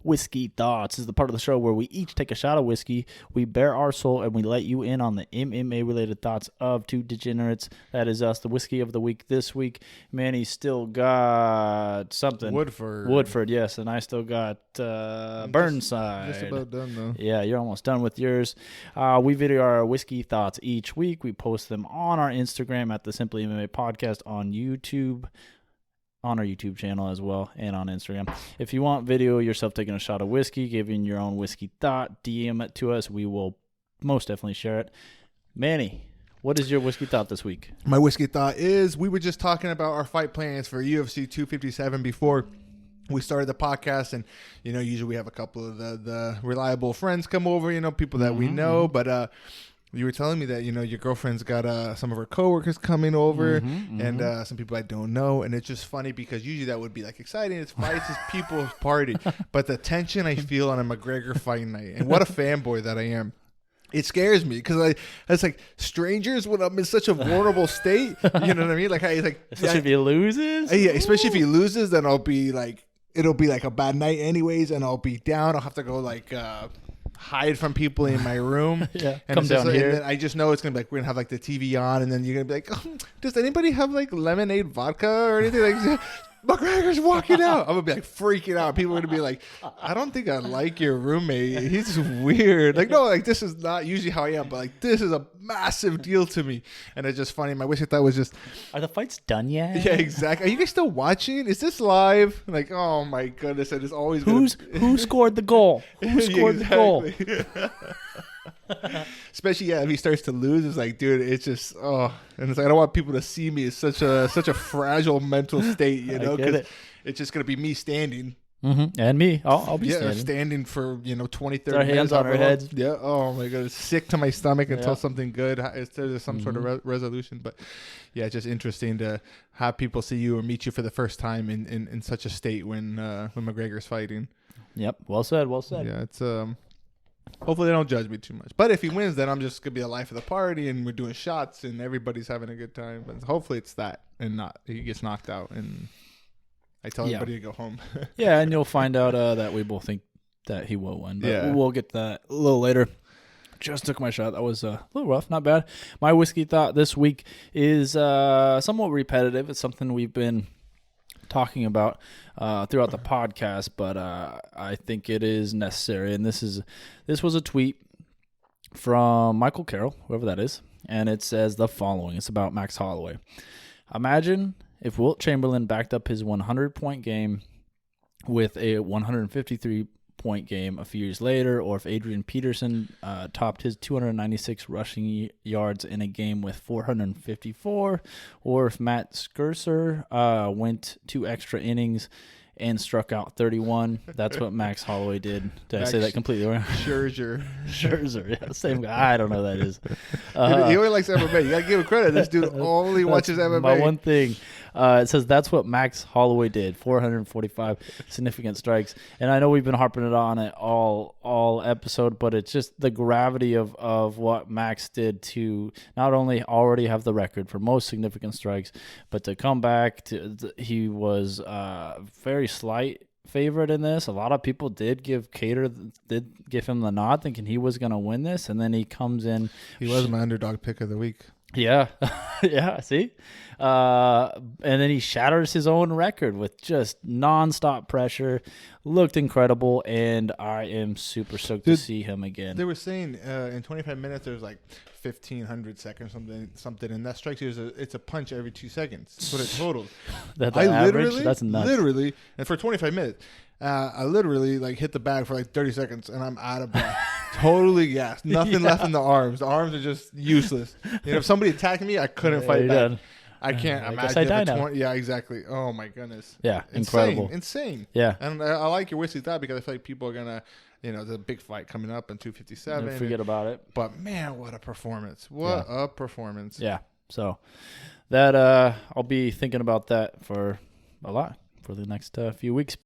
Whiskey Thoughts. This is the part of the show where we each take a shot of whiskey, we bare our soul, and we let you in on the MMA-related thoughts of two degenerates. That is us, the whiskey of the week this week. Manny's still got something. Woodford, yes, and I still got Burnside. Just about done, though. Yeah, you're almost done with yours. We video our whiskey thoughts each week. We post them on our Instagram at the Simply MMA podcast, on YouTube, on our YouTube channel as well, and on Instagram. If you want video yourself taking a shot of whiskey, giving your own whiskey thought, DM it to us. We will most definitely share it. Manny, what is your whiskey thought this week? My whiskey thought is we were just talking about our fight plans for UFC 257 before we started the podcast, and usually we have a couple of the reliable friends come over, people that we know, but you were telling me that your girlfriend's got some of her coworkers coming over, and some people I don't know, and it's just funny because usually that would be like exciting. It's fights, it's people's party, but the tension I feel on a McGregor fight night, and what a fanboy that I am. It scares me because it's like strangers when I'm in such a vulnerable state. You know what I mean? Especially if he loses. Yeah, especially if he loses, then I'll be like, it'll be like a bad night anyways, and I'll be down. I'll have to go hide from people in my room. Yeah, and come down here. And then I just know it's gonna be like we're gonna have like the TV on, and then you're gonna be like, oh, does anybody have like lemonade vodka or anything like? McGregor's walking out. I'm gonna be like freaking out. People are gonna be like, I don't think I like your roommate. He's weird. This is not usually how I am, but this is a massive deal to me. And it's just funny. My wish I thought was just, are the fights done yet? Yeah, exactly. Are you guys still watching? Is this live? Oh my goodness! And it's always who scored the goal? Who scored the goal? Especially if he starts to lose, it's like, dude, it's just and it's like I don't want people to see me as such a fragile mental state, because it's just gonna be me standing. And me, I'll be standing for 20, 30 our minutes hands on our heads. Yeah. Oh my god, it's sick to my stomach until something good. There's some sort of resolution, but yeah, it's just interesting to have people see you or meet you for the first time in such a state when McGregor's fighting. Yep. Well said. Yeah, it's hopefully they don't judge me too much. But if he wins, then I'm just going to be the life of the party, and we're doing shots, and everybody's having a good time. But hopefully it's that, and not he gets knocked out, and I tell everybody to go home. Yeah, and you'll find out that we both think that he will win. But we'll get that a little later. Just took my shot. That was a little rough. Not bad. My whiskey thought this week is somewhat repetitive. It's something we've been talking about throughout the podcast, but I think it is necessary. And this was a tweet from Michael Carroll, whoever that is, and it says the following. It's about Max Holloway. Imagine if Wilt Chamberlain backed up his 100-point game with a 153-point game a few years later, or if Adrian Peterson topped his 296 rushing yards in a game with 454, or if Matt Scherzer went 2 extra innings and struck out 31. That's what Max Holloway did. Did I say that completely wrong? Scherzer, yeah, same guy. I don't know who that is. He only likes MMA. You got to give him credit. This dude only watches MMA. My one thing. It says that's what Max Holloway did. 445 significant strikes. And I know we've been harping it on it all episode, but it's just the gravity of what Max did to not only already have the record for most significant strikes, but to come back. He was very slight favorite in this. A lot of people did give him the nod, thinking he was going to win this, and then he comes in. He was my underdog pick of the week. Yeah. Yeah, see? And then he shatters his own record with just nonstop pressure. Looked incredible, and I am super stoked to see him again. They were saying in 25 minutes there's like 1,500 seconds, something, and that strikes you as it's a punch every 2 seconds. That's what it totals. That's average? That's nuts. Literally, and for 25 minutes, I literally hit the bag for like 30 seconds, and I'm out of breath. Totally gassed. Nothing left in the arms. The arms are just useless. If somebody attacked me, I couldn't fight back. Done. I can't I imagine. guess I die now. Yeah, exactly. Oh my goodness. Yeah, incredible. Insane. Yeah. And I like your whiskey thought because I feel like people are gonna, there's a big fight coming up in 257. Forget about it. But man, what a performance! What a performance! Yeah. So that I'll be thinking about that for a lot for the next few weeks.